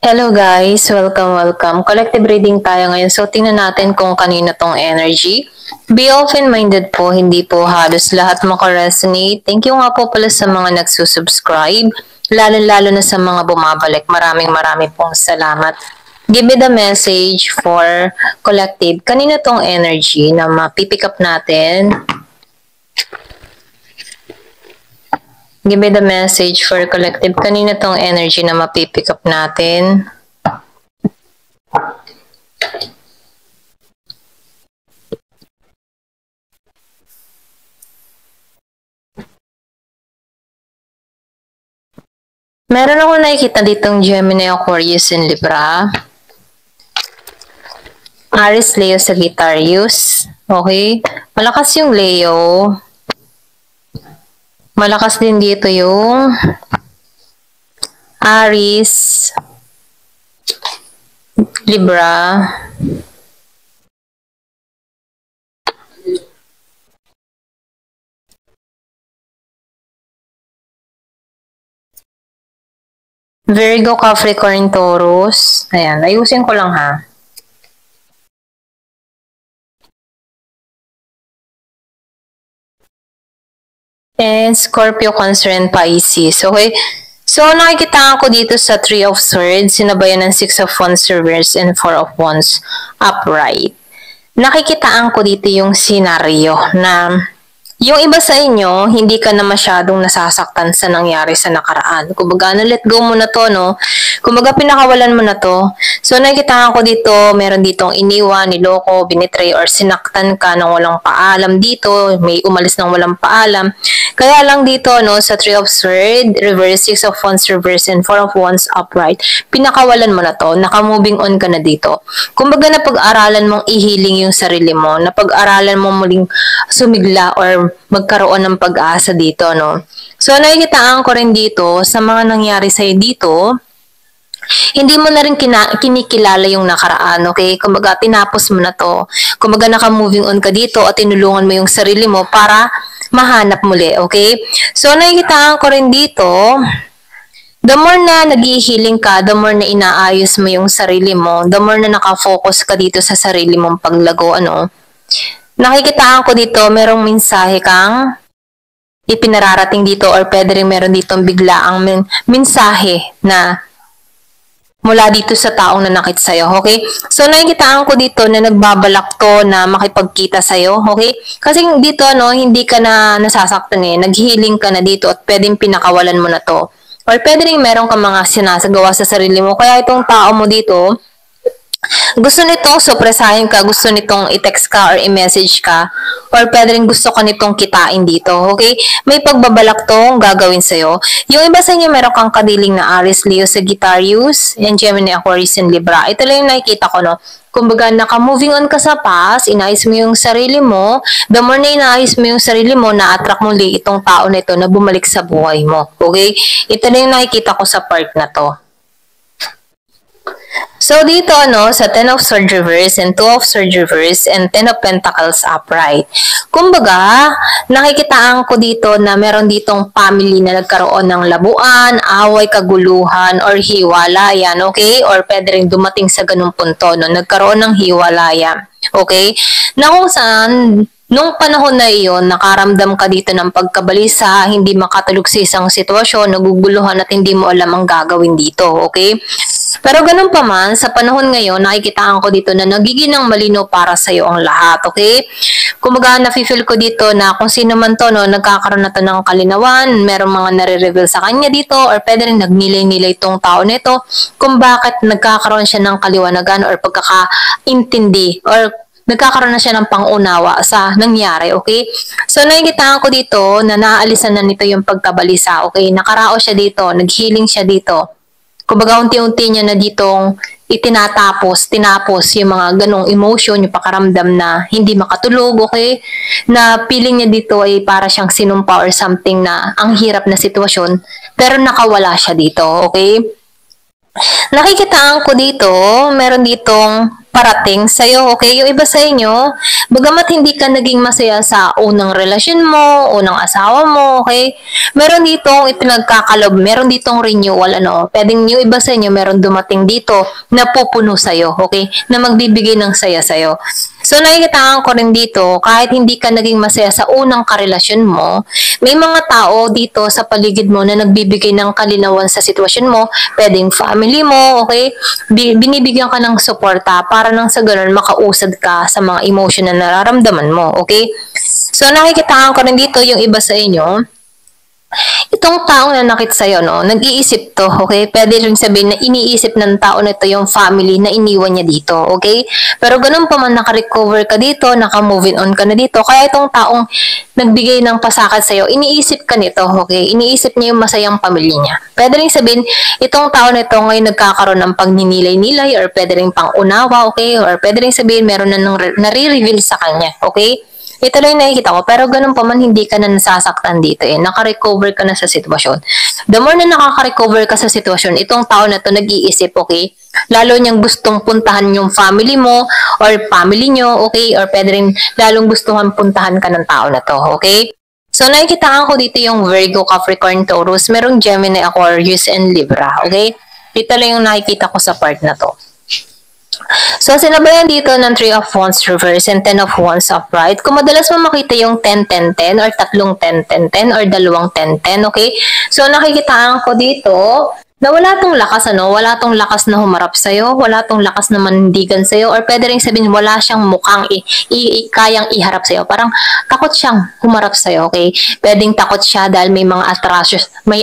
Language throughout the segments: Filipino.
Hello guys, welcome. Collective reading tayo ngayon. So tingnan natin kung kanino tong energy. Be open-minded po, hindi po halos lahat makaresonate. Thank you nga po pala sa mga nagsusubscribe, lalo na sa mga bumabalik. Maraming pong salamat. Give me the message for collective. Kanino tong energy na mapipick up natin? Give me the message for collective. Kanina tong energy na mapipick up natin. Meron ako nakikita ditong Gemini, Aquarius, and Libra. Aries, Leo, Sagittarius. Okay? Malakas yung Leo. Malakas din dito yung Aries, Libra, Virgo, Capricorn, Taurus. Ayan, ayusin ko lang ha. And Scorpio, Cancer, and Pisces. Okay? So, nakikita ko dito sa Three of Swords, sinabayan ng Six of Wands reverse and Four of Wands upright. Nakikitaan ko dito yung scenario na yung iba sa inyo, hindi ka na masyadong nasasaktan sa nangyari sa nakaraan. Kumbaga, let go mo na to, no? Kumbaga, pinakawalan mo na to. So, nakikita ko dito, meron ditong iniwan, niloko, binitray, or sinaktan ka ng walang paalam dito. May umalis ng walang paalam. Kaya lang dito, no, sa Three of Swords, reverse, Six of Wands, reverse, and Four of Wands upright, pinakawalan mo na to. Naka-moving on ka na dito. Kumbaga, napag-aralan mong i-healing yung sarili mo. Napag-aralan mo muling sumigla or magkaroon ng pag-asa dito, no? So, nakikitaan ko rin dito, sa mga nangyari sa'yo dito, hindi mo na rin kinikilala yung nakaraan, okay? Kumbaga, tinapos mo na to. Kumbaga, naka-moving on ka dito at tinulungan mo yung sarili mo para mahanap muli, okay? So, nakikitaan ko rin dito, the more na nag-i-healing ka, the more na inaayos mo yung sarili mo, the more na nakafocus ka dito sa sarili mong paglago, ano? Nakikitaan ko dito, merong mensahe kang ipinararating dito or pwede rin meron ditong biglaang mensahe na mula dito sa taong nanakit sa'yo, okay? So, nakikitaan ko dito na nagbabalak to na makipagkita sa'yo, okay? Kasi dito, no, hindi ka na nasasaktan eh. Nag-healing ka na dito at pwedeng pinakawalan mo na to. Or pwede rin meron ka mga sinasagawa sa sarili mo. Kaya itong tao mo dito, gusto nitong supresahin ka, gusto nitong i-text ka or i-message ka, or pwede rin gusto ka nitong kitain dito, okay? May pagbabalak tong gagawin sa'yo. Yung iba sa inyo, meron kang kadiling na Aries, Leo, Sagittarius, and Gemini, Aquarius, and Libra. Ito lang yung nakikita ko, no? Kumbaga, naka-moving on ka sa past, inayos mo yung sarili mo, the more na inayos mo yung sarili mo, na-attract muli itong tao na ito na bumalik sa buhay mo, okay? Ito lang yung nakikita ko sa part na to. So, dito, no, sa Ten of Swords reverse and Two of Swords reverse and Ten of Pentacles upright. Kumbaga, nakikitaan ko dito na meron ditong family na nagkaroon ng labuan, away, kaguluhan, or hiwalayan, okay? Or pwede rin dumating sa ganung punto, no? Nagkaroon ng hiwalayan, okay? Na kung saan, nung panahon na iyon, nakaramdam ka dito ng pagkabalisa, hindi makatulog sa isang sitwasyon, naguguluhan at hindi mo alam ang gagawin dito, okay? Pero ganun pa man, sa panahon ngayon, nakikitaan ko dito na nagiging ng malino para sa iyo ang lahat, okay? Kumbaga, nafe-feel ko dito na kung sino man to, no, nagkakaroon na to ng kalinawan, merong mga nare-reveal sa kanya dito, or pwede rin nagnilay-nilay itong tao nito kung bakit nagkakaroon siya ng kaliwanagan or pagkakaintindi, or nagkakaroon na siya ng pangunawa sa nangyari, okay? So, nakikitaan ko dito na naaalisan na nito yung pagkabalisa, okay? Nakarao siya dito, nag-healing siya dito. Kumbaga, unti-unti niya na ditong tinapos yung mga ganong emotion, yung pakaramdam na hindi makatulog, okay? Na feeling niya dito ay para siyang sinumpa or something na ang hirap na sitwasyon, pero nakawala siya dito, okay? Nakikitaan ko dito, meron ditong parating sa'yo, okay? Yung iba sa inyo, bagamat hindi ka naging masaya sa unang relasyon mo, unang asawa mo, okay? Meron ditong ipinagkakalob, meron ditong renewal, pwedeng yung iba sa inyo, meron dumating dito na pupuno sa'yo, okay? Na magbibigay ng saya sa'yo. So, nakikitaan ko rin dito, kahit hindi ka naging masaya sa unang karelasyon mo, may mga tao dito sa paligid mo na nagbibigay ng kalinawan sa sitwasyon mo, pwedeng family mo, okay? Binibigyan ka ng suporta para nang sa ganun makausad ka sa mga emotion na nararamdaman mo, okay? So, nakikitaan ko rin dito yung iba sa inyo, itong taong nanakit sa'yo, nag-iisip to, okay? Pwede rin sabihin na iniisip ng tao na ito yung family na iniwan niya dito, okay? Pero ganun pa man, naka-recover ka dito, naka-moving on ka na dito, kaya itong taong nagbigay ng pasakit sa'yo, iniisip ka nito, okay? Iniisip niya yung masayang pamilya niya. Pwede rin sabihin, itong tao na ito ngayon nagkakaroon ng pagninilay-nilay or pwede rin pang-unawa, okay? Or pwede rin sabihin, meron na nare-reveal sa kanya, okay? Ito lang yung nakikita ko, pero ganun pa man hindi ka na nasasaktan dito naka-recover ka na sa sitwasyon. The more na nakaka-recover ka sa sitwasyon, itong tao na to nag-iisip, okay? Lalo niyang gustong puntahan yung family mo or family nyo, okay? Or pwede rin lalong gustuhan puntahan ka ng tao na to, okay? So, nakikitaan ko dito yung Virgo, Capricorn, Taurus, merong Gemini, Aquarius, and Libra, okay? Dito lang yung nakikita ko sa part na to. So, sinabayan dito ng 3 of Wands reverse and 10 of Wands upright. Kung madalas mo makita yung 10-10-10 or tatlong 10-10-10 or dalawang 10-10, okay? So, nakikitaan ko dito na wala tong lakas, wala tong lakas na humarap sa'yo, wala tong lakas na manindigan sa'yo, or pwede rin sabihin, wala siyang mukhang kayang iharap sa'yo. Parang takot siyang humarap sa'yo, okay? Pwedeng takot siya dahil may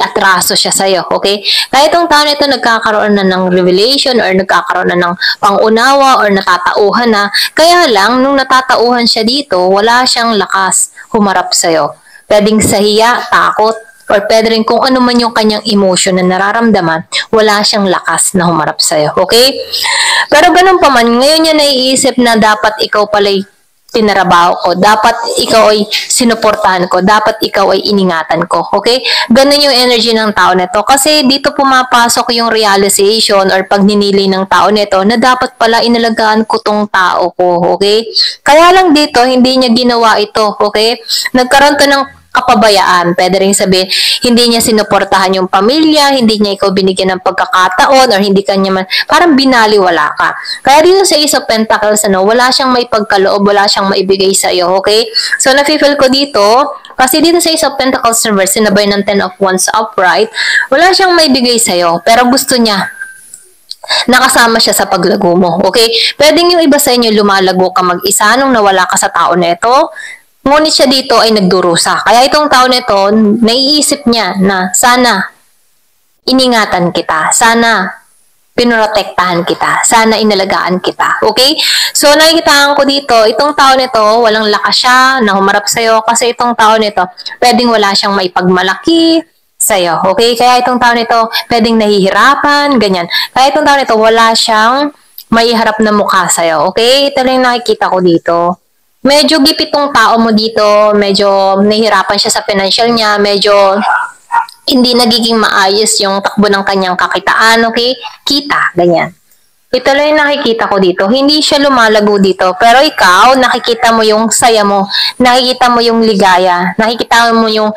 atraso siya sa'yo, okay? Kaya itong tao na ito nagkakaroon na ng revelation or nagkakaroon na ng pangunawa or natatauhan na, kaya lang, nung natatauhan siya dito, wala siyang lakas humarap sa'yo. Pwedeng sahiya, takot, or pwede rin kung ano man yung kanyang emotion na nararamdaman, wala siyang lakas na humarap sa'yo, okay? Pero ganun pa man, ngayon niya naiisip na dapat ikaw pala'y tinarabaho ko, dapat ikaw ay sinuportahan ko, dapat ikaw ay iningatan ko, okay? Ganun yung energy ng tao nito. Kasi dito pumapasok yung realization or pagninili ng tao nito na dapat pala inalagaan ko tong tao ko, okay? Kaya lang dito, hindi niya ginawa ito, okay? Nagkaroon to ng kapabayaan. Pwede rin sabihin, hindi niya sinuportahan yung pamilya, hindi niya ikaw binigyan ng pagkakataon, or hindi kanya man, parang binaliwala ka. Kaya dito sa Ace of Pentacles, wala siyang may pagkaloob, wala siyang maibigay sa iyo, okay? So, nafe-feel ko dito, kasi dito sa Ace of Pentacles reverse, sinabay ng 10 of Wands upright, wala siyang maibigay sa iyo, pero gusto niya nakasama siya sa paglago mo, okay? Pwedeng yung iba sa inyo lumalago ka mag-isa nung nawala ka sa tao na ito, ngunit siya dito ay nagdurusa. Kaya itong tao nito, naiisip niya na sana iningatan kita, sana pinoprotektahan kita, sana inalagaan kita. Okay? So, nakikitaan ko dito, itong tao nito, walang lakas siya na humarap sa'yo kasi itong tao nito, pwedeng wala siyang maipagmalaki sa'yo. Okay? Kaya itong tao nito, pwedeng nahihirapan, ganyan. Kaya itong tao nito, wala siyang maiharap na mukha sa'yo. Okay? Ito lang nakikita ko dito. Medyo gipit tong tao mo dito, medyo nahihirapan siya sa financial niya, medyo hindi nagiging maayos yung takbo ng kanyang kakitaan, okay? Kita, ganyan. Ito lang yung nakikita ko dito. Hindi siya lumalago dito, pero ikaw, nakikita mo yung saya mo, nakikita mo yung ligaya, nakikita mo yung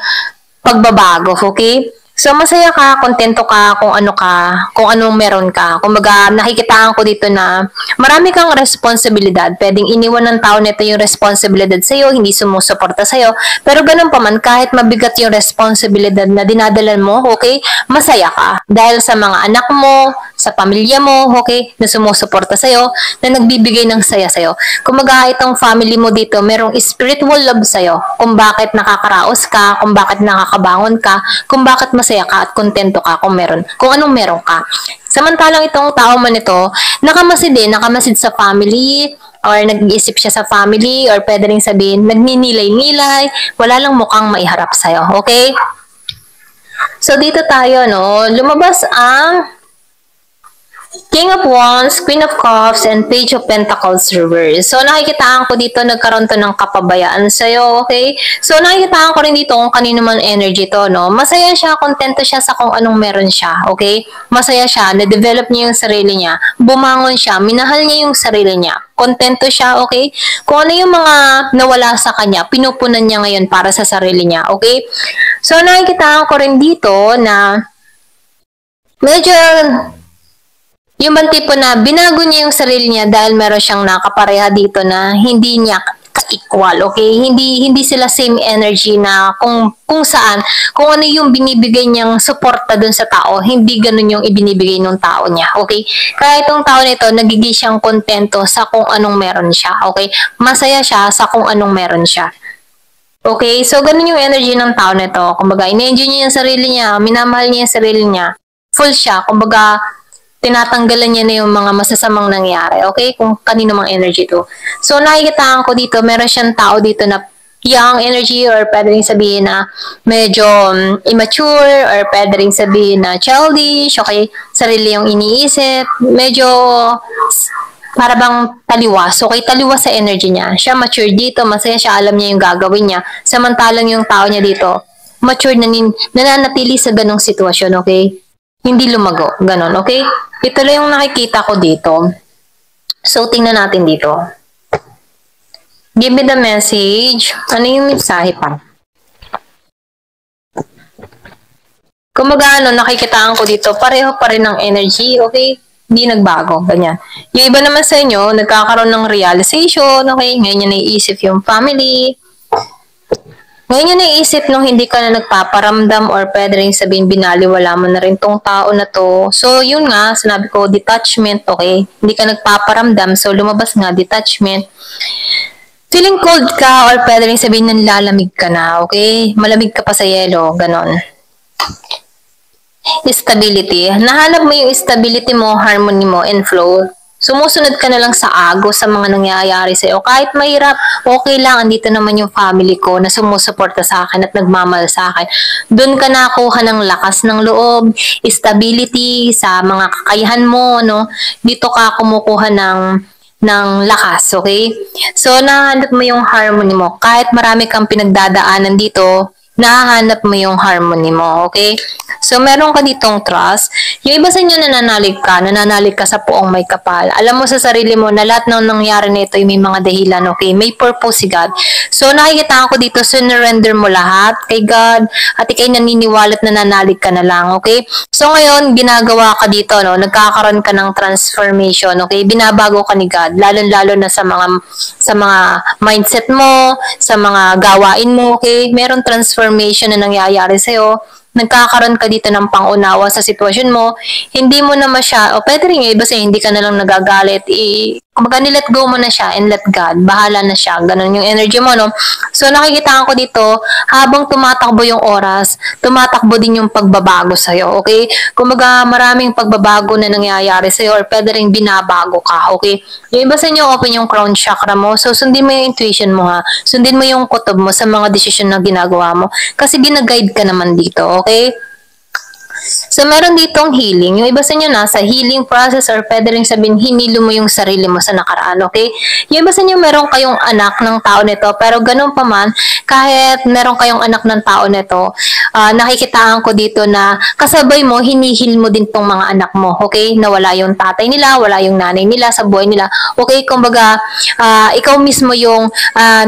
pagbabago, okay? So, masaya ka, kontento ka, kung anong meron ka. Kumbaga, nakikitaan ko dito na marami kang responsibilidad. Pwedeng iniwan ng tao nito yung responsibilidad sa'yo, hindi sumusuporta sa'yo. Pero ganun pa man, kahit mabigat yung responsibilidad na dinadala mo, okay, masaya ka. Dahil sa mga anak mo, sa pamilya mo, okay, na sumusuporta sa'yo, na nagbibigay ng saya sa'yo. Kumbaga, itong family mo dito, merong spiritual love sa'yo. Kung bakit nakakaraos ka, kung bakit nakakabangon ka, kung bakit masaya ka at kontento ka kung anong meron ka. Samantalang itong tao man ito, nakamasid sa family, or nag-iisip siya sa family, or pwede rin sabihin, nagninilay-nilay, wala lang mukhang maiharap sa'yo, okay? So, dito tayo, lumabas ang King of Wands, Queen of Cups, and Page of Pentacles reverse. So, nakikitaan ko dito, nagkaroon to ng kapabayaan sa'yo, okay? So, nakikitaan ko rin dito kung kanino man energy to, no? Masaya siya, kontento siya sa kung anong meron siya, okay? Masaya siya, na-develop niya yung sarili niya, bumangon siya, minahal niya yung sarili niya, kontento siya, okay? Kung ano yung mga nawala sa kanya, pinupunan niya ngayon para sa sarili niya, okay? So, nakikitaan ko rin dito na medyo yung bang tipo na binago niya yung sarili niya dahil meron siyang nakapareha dito na hindi niya ka-equal, okay? Hindi sila same energy na kung saan, kung ano yung binibigay niyang suporta dun sa tao, hindi ganun yung ibinibigay ng tao niya, okay? Kaya itong tao nito, nagiging siyang kontento sa kung anong meron siya, okay? Masaya siya sa kung anong meron siya. Okay, so ganun yung energy ng tao nito. Kumbaga, in-enjoy niya yung sarili niya, minamahal niya yung sarili niya, full siya, kumbaga, tinatanggalan niya na yung mga masasamang nangyari, okay? Kung kanino mang energy to. So, nakikitaan ko dito, meron siyang tao dito na young energy or pwede rin sabihin na medyo immature or pwede rin sabihin na childish, okay? Sarili yung iniisip, medyo para bang taliwas. Okay, taliwas sa energy niya. Siya mature dito, masaya siya, alam niya yung gagawin niya. Samantalang yung tao niya dito, mature na nananatili sa ganong sitwasyon, okay? Hindi lumago, ganon, okay? Ito lang yung nakikita ko dito. So, tingnan natin dito. Give me the message. Ano yung mensahe pa? Kumbaga, nakikitaan ko dito, pareho pa rin ng energy, okay? Hindi nagbago, ganyan. Yung iba naman sa inyo, nagkakaroon ng realization, okay? Ngayon yung naiisip yung family, ngayon yung naisip nung hindi ka na nagpaparamdam or pwede rin sabihin binaliwala mo na rin tong tao na to. So, yun nga, sinabi ko, detachment, okay? Hindi ka nagpaparamdam, so lumabas nga, detachment. Feeling cold ka or pwede rin sabihin nanlalamig ka na, okay? Malamig ka pa sa yelo, ganon. Stability. Nahanap mo yung stability mo, harmony mo, and flow. Sumusunod ka na lang sa agos sa mga nangyayari sa'yo. Kahit mahirap, okay lang, andito naman yung family ko na sumusuporta sa akin at nagmamahal sa akin. Doon ka nakuha ng lakas ng loob, stability sa mga kakayahan mo, no? Dito ka kumukuha ng lakas, okay? So, nahanap mo yung harmony mo. Kahit marami kang pinagdadaanan dito, nahanap mo yung harmony mo, okay? So, meron ka ditong trust. Yung iba sa inyo nananalig ka sa puong may kapal. Alam mo sa sarili mo na lahat ng nangyari nito ay may mga dahilan, okay? May purpose si God. So, nakikita ko dito, surrender mo lahat kay God at ikay naniniwala at nananalig ka na lang, okay? So, ngayon, ginagawa ka dito, no? Nagkakaroon ka ng transformation, okay? Binabago ka ni God, lalo-lalo na sa mga mindset mo, sa mga gawain mo, okay? Merong transformation na nangyayari sa'yo. Nagkakaroon ka dito ng pangunawa sa sitwasyon mo, hindi mo na o pwede rin iba sa'yo, hindi ka na lang nagagalit, kumbaga nilet go mo na siya and let God, bahala na siya, ganun yung energy mo, no? So, nakikita ko dito, habang tumatakbo yung oras, tumatakbo din yung pagbabago sa'yo, okay? Kumbaga, maraming pagbabago na nangyayari sa'yo or pwede rin binabago ka, okay? Yung iba sa inyo, open yung crown chakra mo, so sundin mo yung intuition mo, ha? Sundin mo yung kutob mo sa mga desisyon na ginagawa mo, kasi ginaguide ka naman dito, okay? So, meron ditong healing. Yung iba sa inyo nasa healing process or pwede rin sabihin, hinilo mo yung sarili mo sa nakaraan, okay? Yung iba sa inyo, meron kayong anak ng tao nito, pero ganun pa man, kahit meron kayong anak ng tao nito, nakikitaan ko dito na kasabay mo, hinihil mo din tong mga anak mo, okay? Na wala yung tatay nila, wala yung nanay nila sa buhay nila, okay? Kumbaga, ikaw mismo yung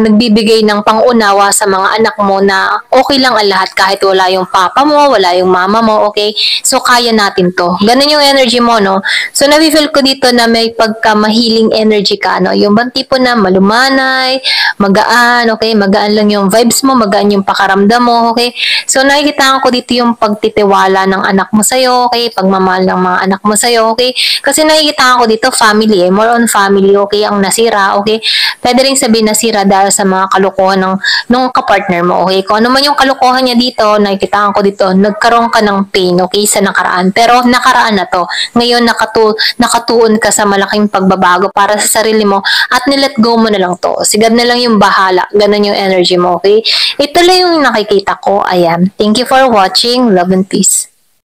nagbibigay ng pangunawa sa mga anak mo na okay lang ang lahat kahit wala yung papa mo, wala yung mama mo, okay? So, kaya natin to. Ganun yung energy mo, no? So, nafe-feel ko dito na may pagka-mahiling energy ka, no? Yung bang tipo na malumanay, magaan, okay? Magaan lang yung vibes mo, magaan yung pakaramdam mo, okay? So, nakikita ko dito yung pagtitiwala ng anak mo sa'yo, okay? Pagmamahal ng mga anak mo sa'yo, okay? Kasi nakikita ko dito, family, more on family, okay? Ang nasira, okay? Pwede rin sabihin nasira dahil sa mga kalukuhan ng kapartner mo, okay? Kung ano man yung kalukuhan niya dito, nakikita ko dito, nagkaroon ka ng pain, okay, sa nakaraan. Pero nakaraan na to. Ngayon, nakatuon ka sa malaking pagbabago para sa sarili mo at nilet go mo na lang to. Sigad na lang yung bahala. Ganun yung energy mo, okay? Ito lang yung nakikita ko. Ayan. Thank you for watching. Love and peace.